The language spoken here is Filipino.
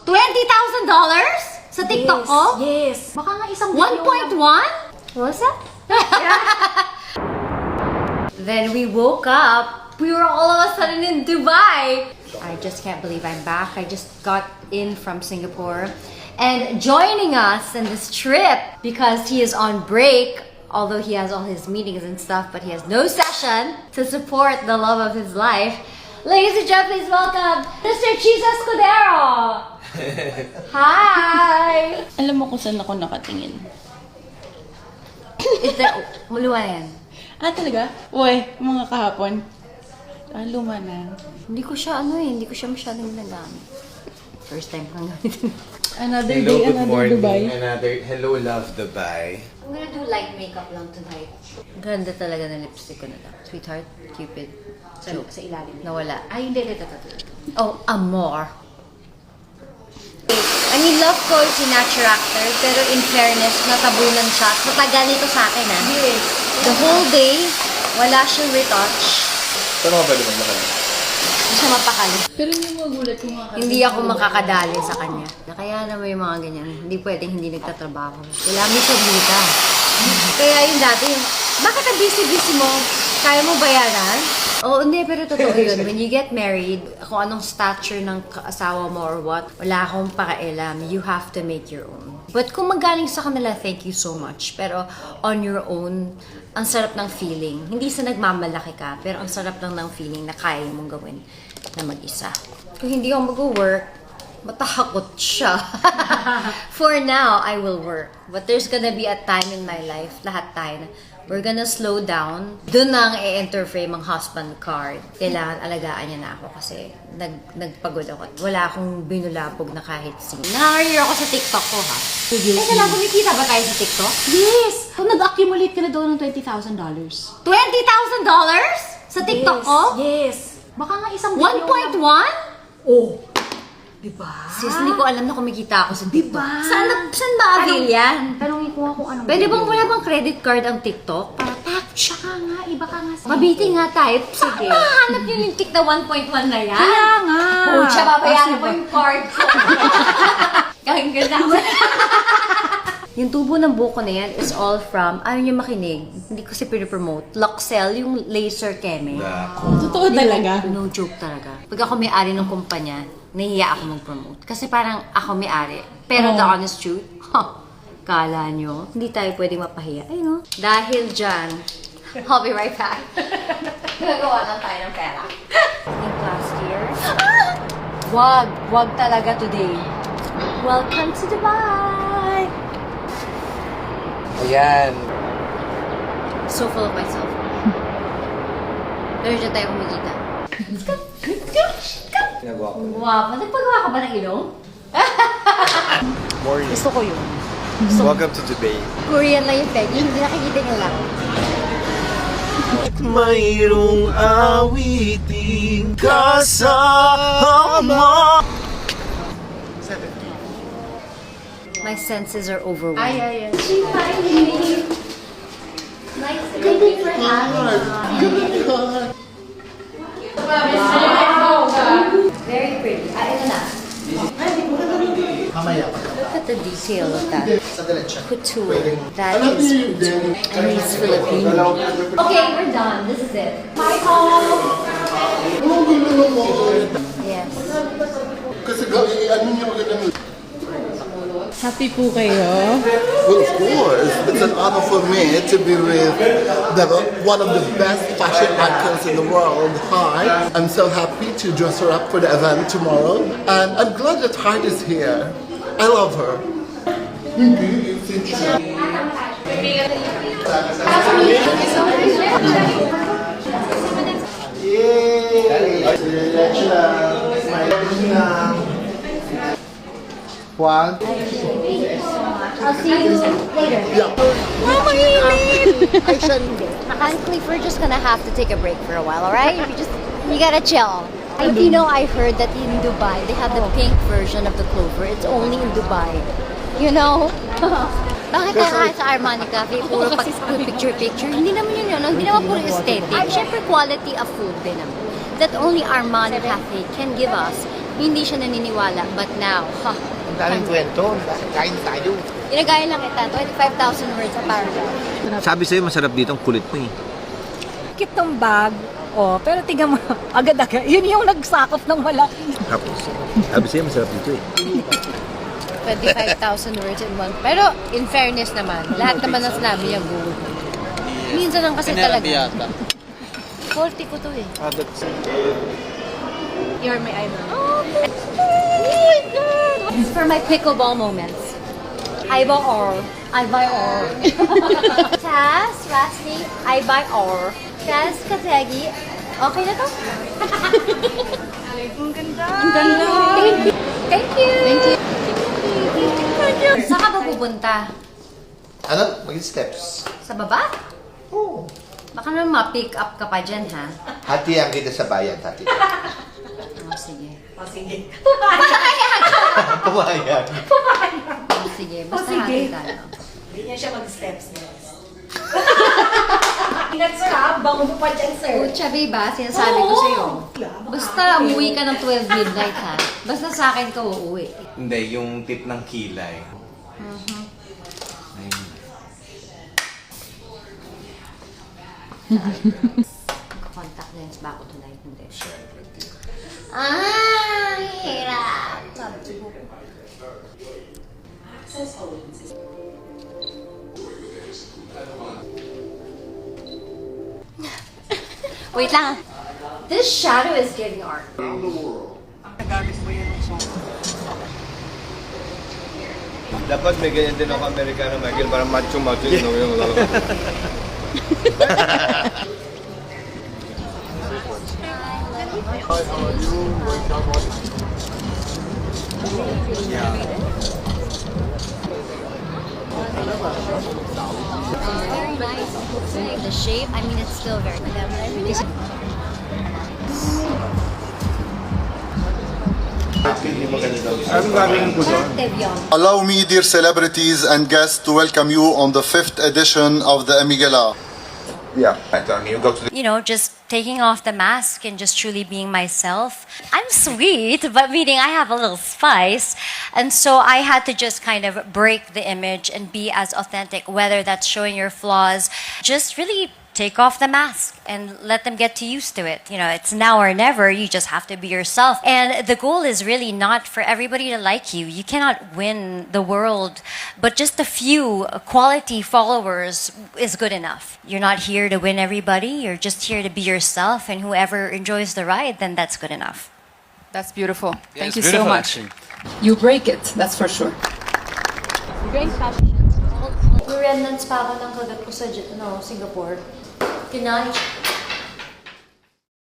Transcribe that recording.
$20,000 sa TikTok ko? Yes. Baka nga isang 1.1? What's that? Then we woke up. We were all of a sudden in Dubai. I just can't believe I'm back. I just got in from Singapore. And joining us in this trip, because he is on break, although he has all his meetings and stuff, but he has no session to support the love of his life. Ladies and gentlemen, please welcome Mr. Cheese Escudero! Hi! Alam mo kung saan ako nakatingin. Ito, luma na yan. Ah, talaga? Uy, mga kahapon. Ah, luma na. Hindi ko siya hindi ko siya masyadong ginagamit. First time kang gamitin. Another Hello, day, good another morning. Dubai. Hello, love Dubai. I'm gonna do light makeup lang tonight. Ganda talaga ng lipstick ko na lang. Sweetheart, Cupid. Sa ilalim. Nawala. Ay, hindi. Oh, Amor. I mean, love ko si Natural Actor, pero in fairness, natabunan siya. Matagal nito sa akin, ah. Yes. The whole day, wala siyang retouch. Saan ako pwede magmakali? Hindi siya mapakali. Pero hindi mo magulat kung mga Hindi ako makakadali sa kanya. Kaya naman yung mga ganyan, hindi pwedeng hindi nagtatrabaho. Kailangan may sablita. Kaya yung dati, bakit ang busy-busy mo? Kaya mo bayaran? Oo, hindi, pero totoo yun. When you get married, kung anong stature ng asawa mo or what, wala akong pakialam. You have to make your own. But kung magaling sa kanila, thank you so much. Pero on your own, ang sarap ng feeling. Hindi sa nagmamalaki ka, pero ang sarap lang ng feeling na kaya mong gawin na mag-isa. Kung hindi ako mag-work, matakot siya. For now, I will work. But there's gonna be a time in my life, lahat tayo na, we're gonna slow down. Doon nang i-enter-frame ang husband card. Kailangan alagaan niya na ako kasi nagpagod ako. Wala akong binulabog na kahit sing. Nakarear ako sa TikTok ko, ha? Teka lang, kumikita ba tayo sa TikTok? Yes! Kung nag-accumulate ka na daw ng $20,000. $20,000 sa TikTok ko? Yes. Baka nga isang 1.1? Oh. Diba? Sis, hindi ko alam na kumikita ako sa TikTok. Diba? Saan ma-avail yan? Tanongin ko nga kung anong... Pwede bang wala bang credit card ang TikTok? Para tap, Tsaka nga, iba ka nga sa... mabiti nga tayo. Sige. Mahanap yun yung tik na 1.1 na yan. Kaya nga. Pucha, babayaran mo yung card ko. Kahit ganda. Yung tubo ng buko na yan is all from, ayaw niyo makinig, hindi ko si pinopromote, Luxel, yung laser cheme. Totoo talaga. No joke talaga. Pag ako may-ari ng kumpanya, nahiya ako mag-promote. Kasi parang ako may-ari. Pero the honest truth, kala nyo, hindi tayo pwedeng mapahiya. Ay no? Dahil dyan, I'll be right back. Gagawa lang tayo ng pera. Yung last year, wag talaga today. Welcome to Dubai! Ayan. So full of myself. Pero dyan tayo kumikita. Nagawa ko. Wow, nagpagawa ka ba ng ilong? Morning. Gusto ko yun. Welcome to Dubai. Korean lang yung peg. Hindi nakikita nyo lang. Mayroong awiting kasama. My senses are overwhelmed. Ay. Nice. Thank you for having us. Very pretty. Ito na. Look at the detail of that. Couture. That is couture. And he's Filipino. Okay, we're done. This is it. Bye, Paul. Yes. Happy po kayo. Well, of course. It's an honor for me to be with one of the best fashion icons in the world. Hi. I'm so happy to dress her up for the event tomorrow. And I'm glad that Heidi is here. I love her. One. I'll see you later. Yeah. Mechanically, we're just gonna have to take a break for a while, alright? You gotta chill. You know, I heard that in Dubai, they have the pink version of the clover. It's only in Dubai. You know? Bakit kahit sa Armani Cafe, puro picture-picture? Hindi naman yun yun. Hindi naman puro aesthetic. Siyempre, quality of food din naman. That only Armani Cafe can give us Hindi siya naniniwala, but now, ha. Ang daming kwento. Kain tayo. Inagaya lang kita, 25,000 words a paragraph. Sabi sa'yo, masarap dito ang kulit mo eh. Cute tong bag. Oh, pero tingnan mo, agad-agad. Yun yung nagsakop ng malaki. Tapos, sabi sa'yo, masarap dito eh. 25,000 words in one. Pero, in fairness naman, lahat naman na sinabi niya good. Minsan lang kasi talaga. 40 ko to eh. You're my idol. Oh my God! This is for my pickleball moments. I buy or. I buy or. Chas, Rusty, I buy or. Chas, Kategi. Okay na to? Ang ganda. Ang ganda. Thank you. Thank you. Thank you. Saan ka ba pupunta? Ano? Mag-steps. Sa baba? Oo. Baka naman ma-pick up ka pa dyan, ha? Hatihan kita sa bayan, hati. Oh, sige. Pumayag. Oh, sige. Basta hati tayo. Hindi niya siya mag-steps next. Ingat sir ha, bango mo pa dyan sir. Pucha, babe, sinasabi ko sa'yo. Basta umuwi ka ng 12 midnight, ha? Basta sa akin ka uuwi. Hindi, yung tip ng kilay. Contact lens ba ako tonight? Hindi. Siyempre, di. Hirap. Wait lang. This shadow is giving art. Dapat may ganyan din ako Amerikano, Michael, parang macho-macho yung Very nice. The shape, I mean, it's still very good. Anong gagawin ko doon? Active yun. Allow me, dear celebrities and guests, to welcome you on the 5th edition of the Emigala. Yeah. You go to the You know, just taking off the mask and just truly being myself. I'm sweet, but meaning I have a little spice. And so I had to just kind of break the image and be as authentic, whether that's showing your flaws, just really take off the mask and let them get used to it. You know, it's now or never. You just have to be yourself. And the goal is really not for everybody to like you. You cannot win the world, but just a few quality followers is good enough. You're not here to win everybody. You're just here to be yourself, and whoever enjoys the ride, then that's good enough. That's beautiful. Thank you so much. You break it, that's for sure. Remnants pa ako ng kagat ko sa Singapore. Kinain